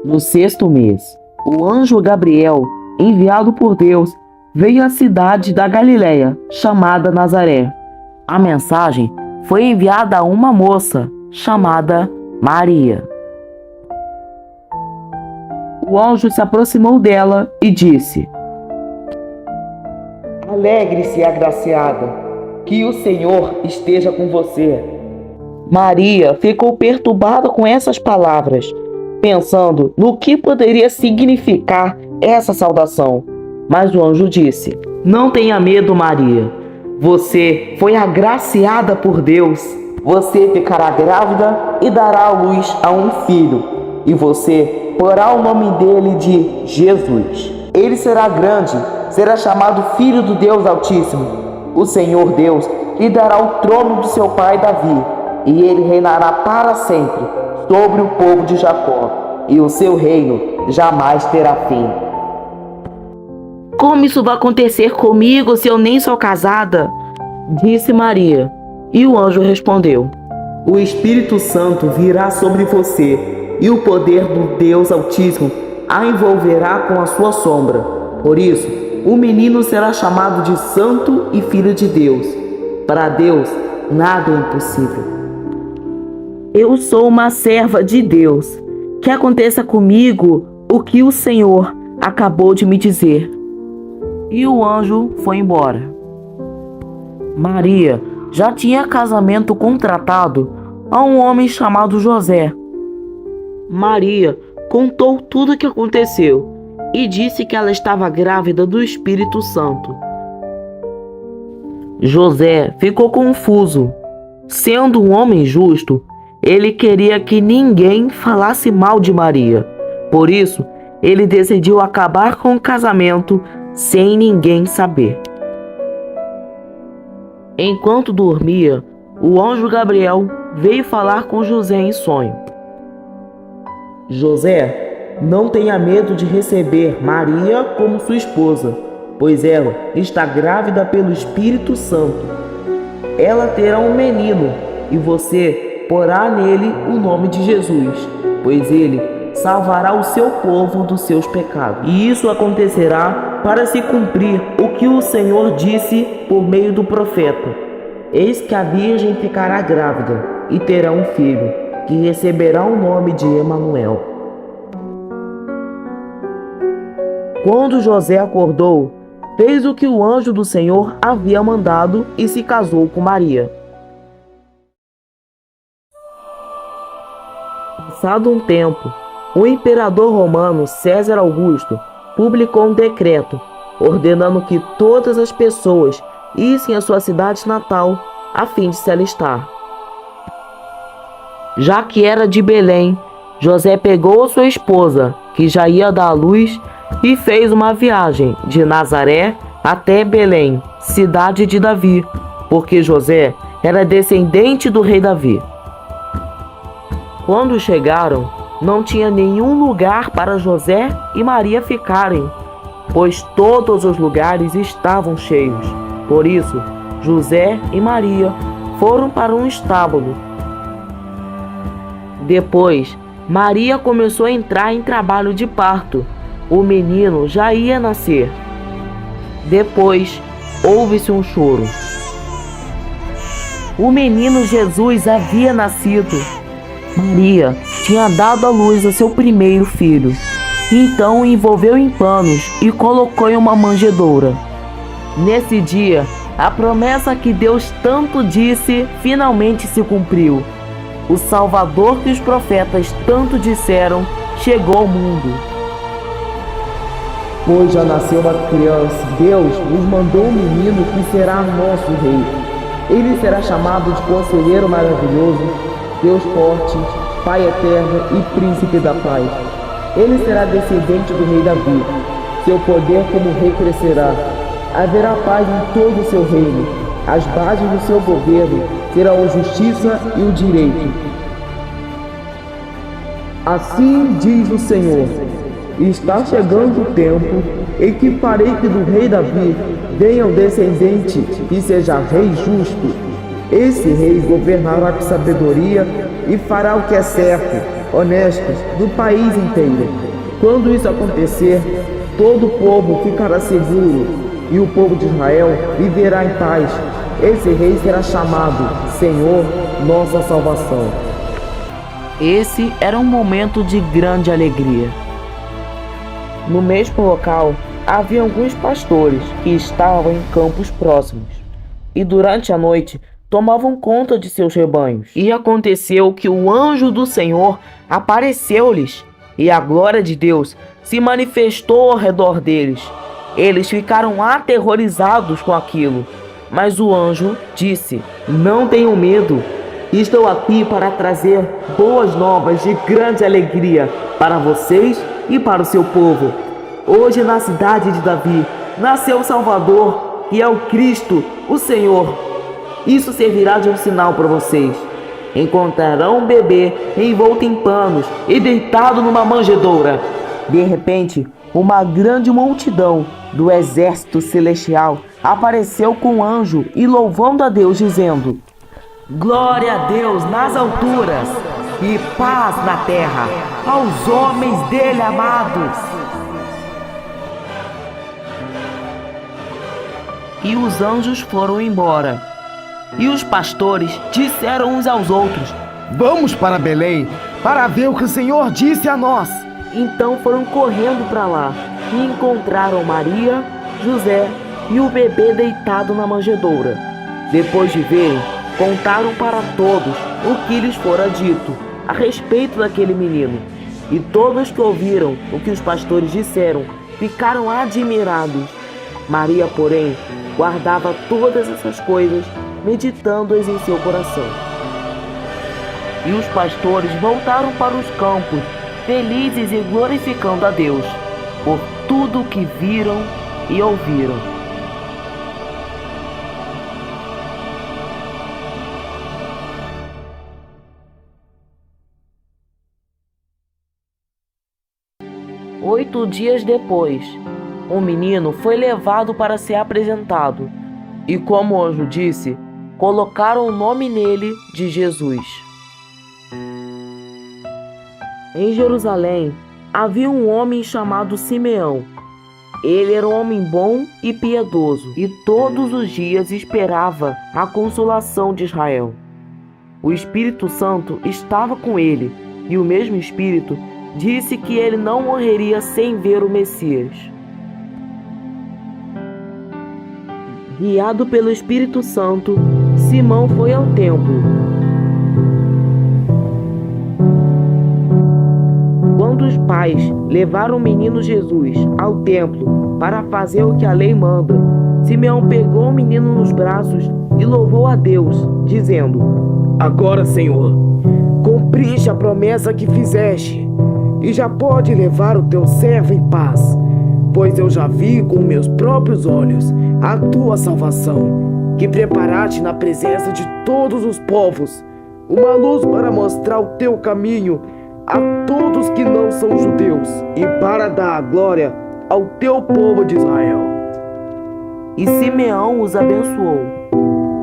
No 6º mês, o anjo Gabriel, enviado por Deus, veio à cidade da Galiléia, chamada Nazaré. A mensagem foi enviada a uma moça chamada Maria. O anjo se aproximou dela e disse: Alegre-se, agraciada, que o Senhor esteja com você. Maria ficou perturbada com essas palavras, pensando no que poderia significar essa saudação. Mas o anjo disse: Não tenha medo, Maria. Você foi agraciada por Deus. Você ficará grávida e dará à luz a um filho, e você porá o nome dele de Jesus. Ele será grande, será chamado Filho do Deus Altíssimo. O Senhor Deus lhe dará o trono do seu pai Davi, e ele reinará para sempre sobre o povo de Jacó, e o seu reino jamais terá fim. Como isso vai acontecer comigo se eu nem sou casada? Disse Maria. E o anjo respondeu: O Espírito Santo virá sobre você, e o poder do Deus Altíssimo a envolverá com a sua sombra. Por isso, o menino será chamado de Santo e Filho de Deus. Para Deus, nada é impossível. Eu sou uma serva de Deus. Que aconteça comigo o que o Senhor acabou de me dizer. E o anjo foi embora. Maria já tinha casamento contratado a um homem chamado José. Maria contou tudo o que aconteceu e disse que ela estava grávida do Espírito Santo. José ficou confuso. Sendo um homem justo, ele queria que ninguém falasse mal de Maria. Por isso, ele decidiu acabar com o casamento sem ninguém saber. Enquanto dormia, o anjo Gabriel veio falar com José em sonho. José, não tenha medo de receber Maria como sua esposa, pois ela está grávida pelo Espírito Santo. Ela terá um menino, e você porá nele o nome de Jesus, pois ele salvará o seu povo dos seus pecados. E isso acontecerá para se cumprir o que o Senhor disse por meio do profeta: Eis que a virgem ficará grávida e terá um filho, que receberá o nome de Emanuel. Quando José acordou, fez o que o anjo do Senhor havia mandado e se casou com Maria. Passado um tempo, o imperador romano César Augusto publicou um decreto ordenando que todas as pessoas issem à sua cidade natal a fim de se alistar. Já que era de Belém, José pegou sua esposa, que já ia dar à luz, e fez uma viagem de Nazaré até Belém, cidade de Davi, porque José era descendente do rei Davi. Quando chegaram, não tinha nenhum lugar para José e Maria ficarem, pois todos os lugares estavam cheios. Por isso, José e Maria foram para um estábulo. Depois, Maria começou a entrar em trabalho de parto. O menino já ia nascer. Depois, houve-se um choro. O menino Jesus havia nascido. Maria tinha dado à luz a seu primeiro filho. Então o envolveu em panos e colocou em uma manjedoura. Nesse dia, a promessa que Deus tanto disse finalmente se cumpriu. O Salvador que os profetas tanto disseram chegou ao mundo. Pois já nasceu uma criança, Deus nos mandou um menino que será nosso rei. Ele será chamado de Conselheiro Maravilhoso, Deus Forte, Pai Eterno e Príncipe da Paz. Ele será descendente do rei Davi. Seu poder como rei crescerá. Haverá paz em todo o seu reino. As bases do seu governo serão a justiça e o direito. Assim diz o Senhor: está chegando o tempo em que farei que do rei Davi venha um descendente que seja rei justo. Esse rei governará com sabedoria e fará o que é certo. honestos do país inteiro. Quando isso acontecer, todo o povo ficará seguro e o povo de Israel viverá em paz. Esse rei será chamado Senhor, nossa salvação. Esse era um momento de grande alegria. No mesmo local, havia alguns pastores que estavam em campos próximos e durante a noite tomavam conta de seus rebanhos. E aconteceu que o anjo do Senhor apareceu-lhes e a glória de Deus se manifestou ao redor deles. Eles ficaram aterrorizados com aquilo, mas o anjo disse: Não tenham medo, estou aqui para trazer boas novas de grande alegria para vocês e para o seu povo. Hoje na cidade de Davi nasceu o Salvador, que é o Cristo, o Senhor. Isso servirá de um sinal para vocês. Encontrarão um bebê envolto em panos e deitado numa manjedoura. De repente, uma grande multidão do exército celestial apareceu com um anjo e louvando a Deus, dizendo: Glória a Deus nas alturas e paz na terra aos homens dele amados. E os anjos foram embora. E os pastores disseram uns aos outros: Vamos para Belém para ver o que o Senhor disse a nós. Então foram correndo para lá e encontraram Maria, José e o bebê deitado na manjedoura. Depois de verem, contaram para todos o que lhes fora dito a respeito daquele menino. E todos que ouviram o que os pastores disseram ficaram admirados. Maria, porém, guardava todas essas coisas, meditando-as em seu coração. E os pastores voltaram para os campos, felizes e glorificando a Deus por tudo o que viram e ouviram. Oito dias depois, o menino foi levado para ser apresentado, e como o anjo disse, colocaram o nome nele de Jesus. Em Jerusalém havia um homem chamado Simeão. Ele era um homem bom e piedoso, e todos os dias esperava a consolação de Israel. O Espírito Santo estava com ele, e o mesmo Espírito disse que ele não morreria sem ver o Messias. Guiado pelo Espírito Santo, Simão foi ao templo. Quando os pais levaram o menino Jesus ao templo para fazer o que a lei manda, Simeão pegou o menino nos braços e louvou a Deus, dizendo: Agora, Senhor, cumpriste a promessa que fizeste, e já pode levar o teu servo em paz, pois eu já vi com meus próprios olhos a tua salvação, que preparaste na presença de todos os povos, uma luz para mostrar o teu caminho a todos que não são judeus, e para dar a glória ao teu povo de Israel. E Simeão os abençoou.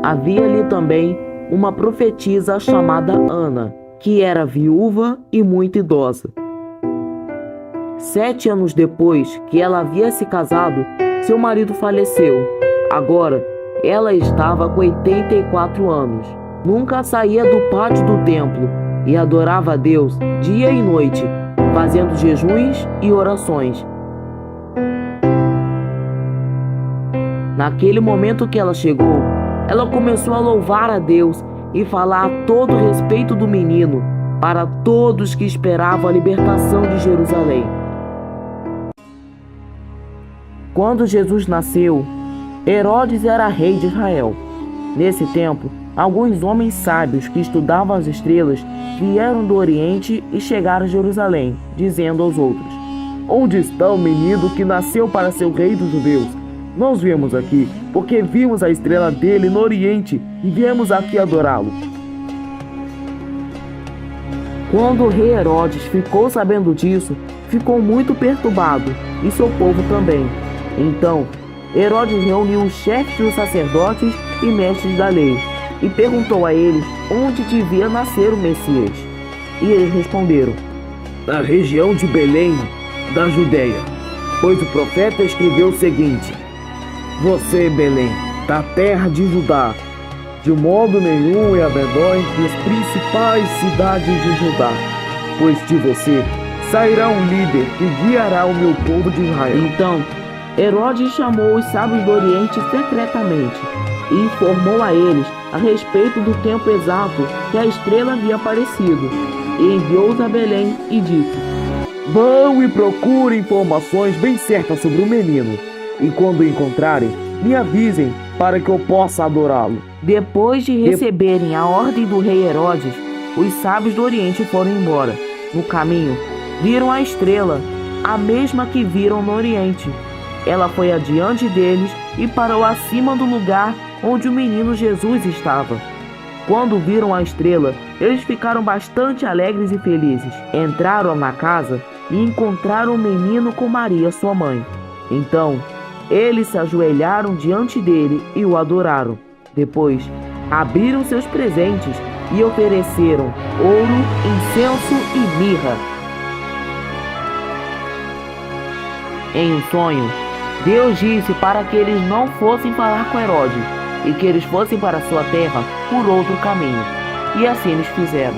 Havia ali também uma profetisa chamada Ana, que era viúva e muito idosa. 7 anos depois que ela havia se casado, seu marido faleceu. Agora, ela estava com 84 anos. Nunca saía do pátio do templo e adorava a Deus dia e noite, fazendo jejuns e orações. Naquele momento que ela chegou, ela começou a louvar a Deus e falar a todo respeito do menino para todos que esperavam a libertação de Jerusalém. Quando Jesus nasceu, Herodes era rei de Israel. Nesse tempo, alguns homens sábios que estudavam as estrelas vieram do Oriente e chegaram a Jerusalém, dizendo aos outros: Onde está o menino que nasceu para ser o rei dos judeus? Nós viemos aqui porque vimos a estrela dele no Oriente e viemos aqui adorá-lo. Quando o rei Herodes ficou sabendo disso, ficou muito perturbado, e seu povo também. Então, Herodes reuniu os chefes dos sacerdotes e mestres da lei, e perguntou a eles onde devia nascer o Messias. E eles responderam: Na região de Belém, da Judéia, pois o profeta escreveu o seguinte: Você, Belém, da terra de Judá, de modo nenhum é a menor entre as principais cidades de Judá, pois de você sairá um líder que guiará o meu povo de Israel. Então Herodes chamou os sábios do Oriente secretamente e informou a eles a respeito do tempo exato que a estrela havia aparecido, e enviou-os a Belém e disse: Vão e procurem informações bem certas sobre o menino, e quando o encontrarem, me avisem para que eu possa adorá-lo. Depois de receberem a ordem do rei Herodes, os sábios do Oriente foram embora. No caminho, viram a estrela, a mesma que viram no Oriente. Ela foi adiante deles e parou acima do lugar onde o menino Jesus estava. Quando viram a estrela, eles ficaram bastante alegres e felizes. Entraram na casa e encontraram o menino com Maria, sua mãe. Então, eles se ajoelharam diante dele e o adoraram. Depois, abriram seus presentes e ofereceram ouro, incenso e mirra. Em um sonho, Deus disse para que eles não fossem falar com Herodes e que eles fossem para sua terra por outro caminho. E assim eles fizeram.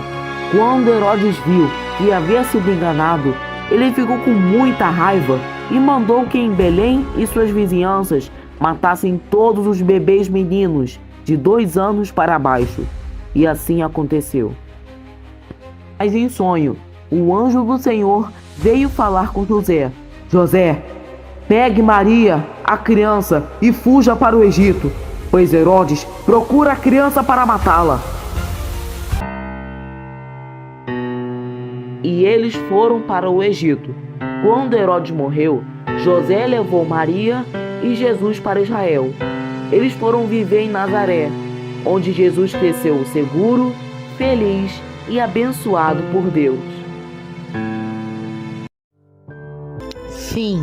Quando Herodes viu que havia sido enganado, ele ficou com muita raiva e mandou que em Belém e suas vizinhanças matassem todos os bebês meninos de 2 anos para baixo. E assim aconteceu. Mas em sonho, o anjo do Senhor veio falar com José: José, pegue Maria, a criança, e fuja para o Egito, pois Herodes procura a criança para matá-la. E eles foram para o Egito. Quando Herodes morreu, José levou Maria e Jesus para Israel. Eles foram viver em Nazaré, onde Jesus cresceu seguro, feliz e abençoado por Deus. Fim.